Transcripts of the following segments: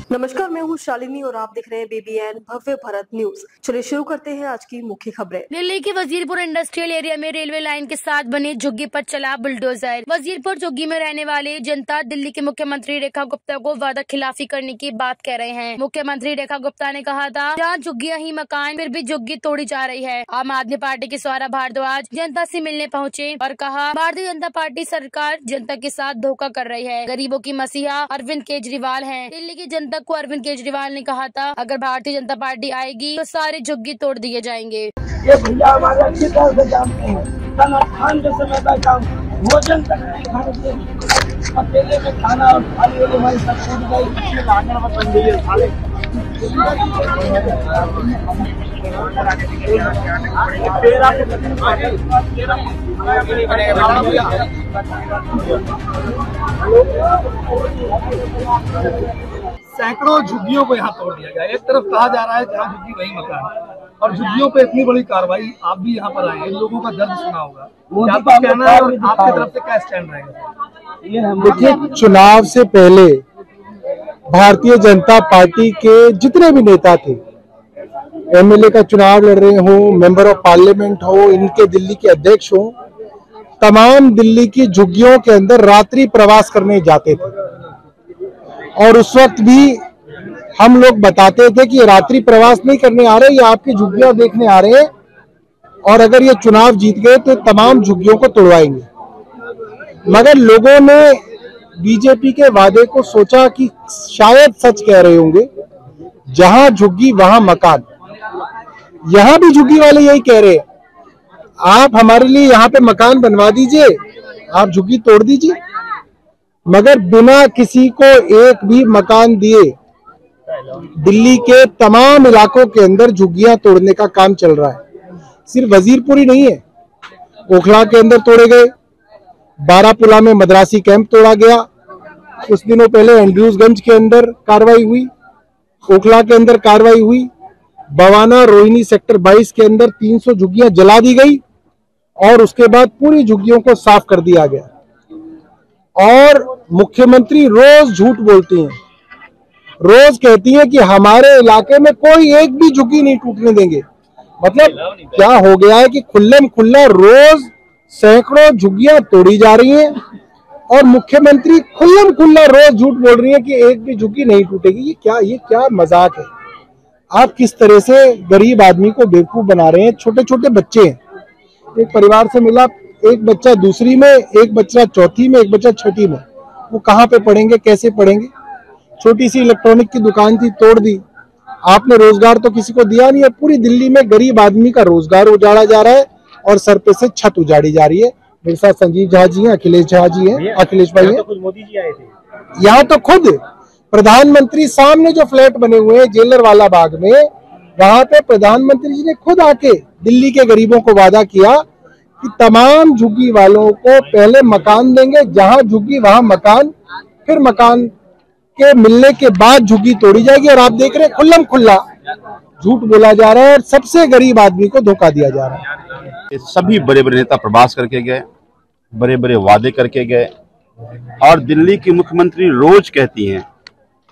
नमस्कार, मैं हूँ शालिनी और आप देख रहे हैं BBN भव्य भारत न्यूज। चलिए शुरू करते हैं आज की मुख्य खबरें। दिल्ली के वजीरपुर इंडस्ट्रियल एरिया में रेलवे लाइन के साथ बने झुग्गी पर चला बुलडोजर। वजीरपुर झुग्गी में रहने वाले जनता दिल्ली के मुख्यमंत्री रेखा गुप्ता को वादा खिलाफी करने की बात कह रहे हैं। मुख्यमंत्री रेखा गुप्ता ने कहा था, जहाँ झुग्गियाँ ही मकान, फिर भी झुग्गी तोड़ी जा रही है। आम आदमी पार्टी के सौरभ भारद्वाज जनता से मिलने पहुँचे और कहा, भारतीय जनता पार्टी सरकार जनता के साथ धोखा कर रही है। गरीबों की मसीहा अरविंद केजरीवाल है। दिल्ली की जनता को अरविंद केजरीवाल ने कहा था, अगर भारतीय जनता पार्टी आएगी तो सारे झुग्गी तोड़ दिए जाएंगे। ये भैया हमारे अच्छी तरह से जानते हैं। खान जैसे मैं बैठा हूँ, भोजन तक नहीं खाने से अकेले में खाना और खाने वाले हमारी सब छूट गई। सैकड़ों झुग्गियों को यहाँ तोड़ दिया गया। एक तरफ कहा जा रहा है जहाँ झुग्गी वही मकान, और झुग्गियों पे इतनी बड़ी कार्रवाई। आप भी यहाँ पर आए, इन लोगों का दर्द सुना होगा, क्या कहना है और आपकी तरफ से क्या स्टैंड रहेगा? देखिए, चुनाव से पहले भारतीय जनता पार्टी के जितने भी नेता थे, MLA का चुनाव लड़ रहे हो, मेंबर ऑफ पार्लियामेंट हो, इनके दिल्ली के अध्यक्ष हो, तमाम दिल्ली की झुग्गियों के अंदर रात्रि प्रवास करने जाते थे। और उस वक्त भी हम लोग बताते थे कि रात्रि प्रवास नहीं करने आ रहे, ये आपकी झुग्गियां देखने आ रहे हैं, और अगर ये चुनाव जीत गए तो तमाम झुग्गियों को तोड़वाएंगे। मगर लोगों ने बीजेपी के वादे को सोचा कि शायद सच कह रहे होंगे, जहां झुग्गी वहां मकान। यहां भी झुग्गी वाले यही कह रहे हैं, आप हमारे लिए यहाँ पे मकान बनवा दीजिए, आप झुग्गी तोड़ दीजिए। मगर बिना किसी को एक भी मकान दिए दिल्ली के तमाम इलाकों के अंदर झुग्गियां तोड़ने का काम चल रहा है। सिर्फ वजीरपुर ही नहीं है, ओखला के अंदर तोड़े गए, बारापुला में मद्रासी कैंप तोड़ा गया, कुछ दिनों पहले एंड्रूजगंज के अंदर कार्रवाई हुई, ओखला के अंदर कार्रवाई हुई, बवाना रोहिणी सेक्टर 22 के अंदर 300 झुग्गियां जला दी गई, और उसके बाद पूरी झुग्गियों को साफ कर दिया गया। और मुख्यमंत्री रोज झूठ बोलती हैं, रोज कहती हैं कि हमारे इलाके में कोई एक भी झुग्गी नहीं टूटने देंगे। मतलब क्या हो गया है कि खुल्लम खुल्ला रोज सैकड़ों झुग्गियां तोड़ी जा रही हैं, और मुख्यमंत्री खुल्लम खुल्ला रोज झूठ बोल रही है कि एक भी झुग्गी नहीं टूटेगी। ये क्या मजाक है? आप किस तरह से गरीब आदमी को बेवकूफ बना रहे हैं। छोटे छोटे बच्चे हैं, एक परिवार से मिला, एक बच्चा दूसरी में, एक बच्चा चौथी में, एक बच्चा छठी में, वो कहाँ पे पढ़ेंगे, कैसे पढ़ेंगे? छोटी सी इलेक्ट्रॉनिक की दुकान थी, तोड़ दी। आपने रोजगार तो किसी को दिया नहीं है। पूरी दिल्ली में गरीब आदमी का रोजगार उजाड़ा जा रहा है और सर पे से छत उजाड़ी जा रही है। मेरे साथ संजीव झा जी हैं, अखिलेश झा जी हैं, अखिलेश भाई हैं। मोदी जी आए थे यहाँ तो खुद प्रधानमंत्री सामने जो फ्लैट बने हुए हैं जेलर वाला बाग में, वहां पे प्रधानमंत्री जी ने खुद आके दिल्ली के गरीबों को वादा किया कि तमाम झुग्गी वालों को पहले मकान देंगे, जहां झुग्गी वहां मकान, फिर मकान के मिलने के बाद झुग्गी तोड़ी जाएगी। और आप देख रहे हैं खुल्लम खुल्ला झूठ बोला जा रहा है और सबसे गरीब आदमी को धोखा दिया जा रहा है। सभी बड़े बड़े नेता प्रवास करके गए, बड़े बड़े वादे करके गए, और दिल्ली की मुख्यमंत्री रोज कहती हैं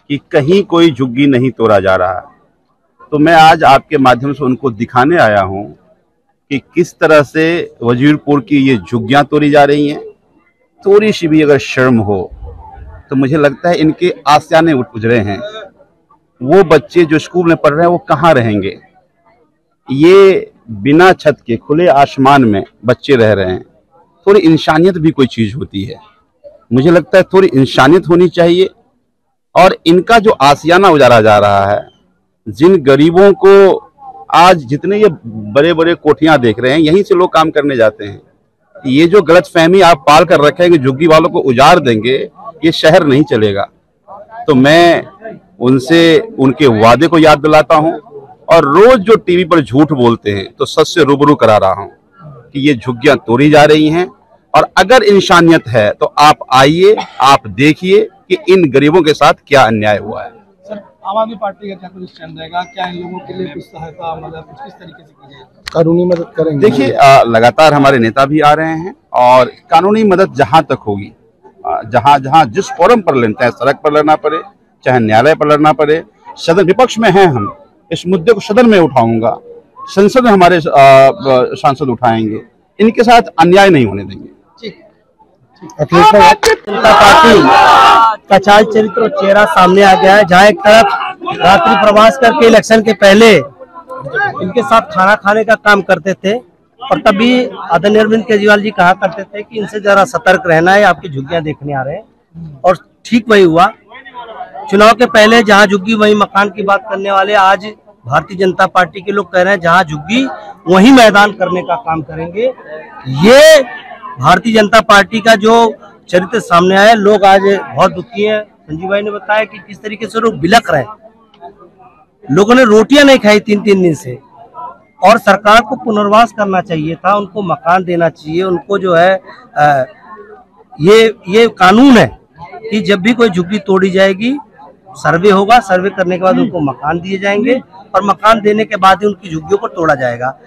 कि कहीं कोई झुग्गी नहीं तोड़ा जा रहा। तो मैं आज आपके माध्यम से उनको दिखाने आया हूं कि किस तरह से वजीरपुर की ये झुग्गियां तोड़ी जा रही हैं। थोड़ी सी भी अगर शर्म हो तो मुझे लगता है इनके आसियाने उजड़े हैं। वो बच्चे जो स्कूल में पढ़ रहे हैं वो कहाँ रहेंगे? ये बिना छत के खुले आसमान में बच्चे रह रहे हैं। थोड़ी इंसानियत भी कोई चीज होती है, मुझे लगता है थोड़ी इंसानियत होनी चाहिए। और इनका जो आसियाना उजाड़ा जा रहा है, जिन गरीबों को आज जितने ये बड़े बड़े कोठियां देख रहे हैं, यहीं से लोग काम करने जाते हैं। ये जो गलतफहमी आप पाल कर रखे हैं कि झुग्गी वालों को उजाड़ देंगे, ये शहर नहीं चलेगा। तो मैं उनसे उनके वादे को याद दिलाता हूं, और रोज जो टीवी पर झूठ बोलते हैं तो सच से रूबरू करा रहा हूं कि ये झुग्गियां तोड़ी जा रही हैं। और अगर इंसानियत है तो आप आइए, आप देखिए कि इन गरीबों के साथ क्या अन्याय हुआ है। सर, आम आदमी पार्टी का क्या कुछ स्टैंड रहेगा? क्या इन लोगों के लिए कुछ सहायता, मदद कुछ किस तरीके से की जाएगी? कानूनी मदद करेंगे। देखिए, लगातार हमारे नेता भी आ रहे हैं, और कानूनी मदद जहां तक होगी, जहां जहां जिस फोरम पर लेना है, सड़क पर लेना पड़े, चाहे न्यायालय पर लड़ना पड़े। सदन विपक्ष में हैं हम, इस मुद्दे को सदन में उठाऊंगा, संसद में हमारे सांसद उठाएंगे, इनके साथ अन्याय नहीं होने देंगे। जनता पार्टी का चाल चरित्र और चेहरा सामने आ गया है, जहाँ एक तरफ रात्रि प्रवास करके इलेक्शन के पहले इनके साथ खाना खाने का काम करते थे, और तभी आदरणीय अरविंद केजरीवाल जी कहा करते थे कि इनसे जरा सतर्क रहना है, आपकी झुग्गियां देखने आ रहे हैं। और ठीक वही हुआ। चुनाव के पहले जहां झुग्गी वही मकान की बात करने वाले आज भारतीय जनता पार्टी के लोग कह रहे हैं जहां झुग्गी वही मैदान करने का काम करेंगे। ये भारतीय जनता पार्टी का जो चरित्र सामने आया, लोग आज बहुत दुखी हैं। संजीव भाई ने बताया कि किस तरीके से लोग बिलख रहे हैं, लोगों ने रोटियां नहीं खाई 3-3 दिन से, और सरकार को पुनर्वास करना चाहिए था, उनको मकान देना चाहिए। उनको जो है ये कानून है कि जब भी कोई झुग्गी तोड़ी जाएगी, सर्वे होगा, सर्वे करने के बाद उनको मकान दिए जाएंगे, और मकान देने के बाद ही उनकी झुग्गियों को तोड़ा जाएगा।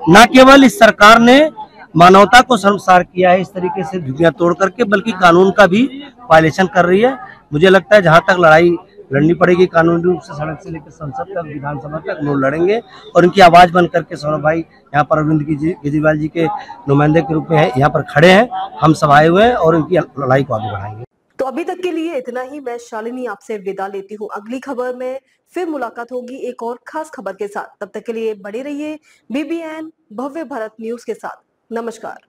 न केवल इस सरकार ने मानवता को शर्मसार किया है इस तरीके से झुग्गियां तोड़ करके, बल्कि कानून का भी वायलेशन कर रही है। मुझे लगता है जहां तक लड़ाई लड़नी पड़ेगी कानूनी रूप से, सड़क से लेकर संसद तक, विधानसभा तक लोग लड़ेंगे, और इनकी आवाज बन करके सौरभ भाई यहाँ पर अरविंद केजरीवाल जी के नुमाइंदे के रूप में यहाँ पर खड़े हैं, हम सब आए हुए हैं और इनकी लड़ाई को आगे बढ़ाएंगे। तो अभी तक के लिए इतना ही। मैं शालिनी आपसे विदा लेती हूँ। अगली खबर में फिर मुलाकात होगी एक और खास खबर के साथ। तब तक के लिए बने रहिए BBN भव्य भारत न्यूज के साथ। नमस्कार।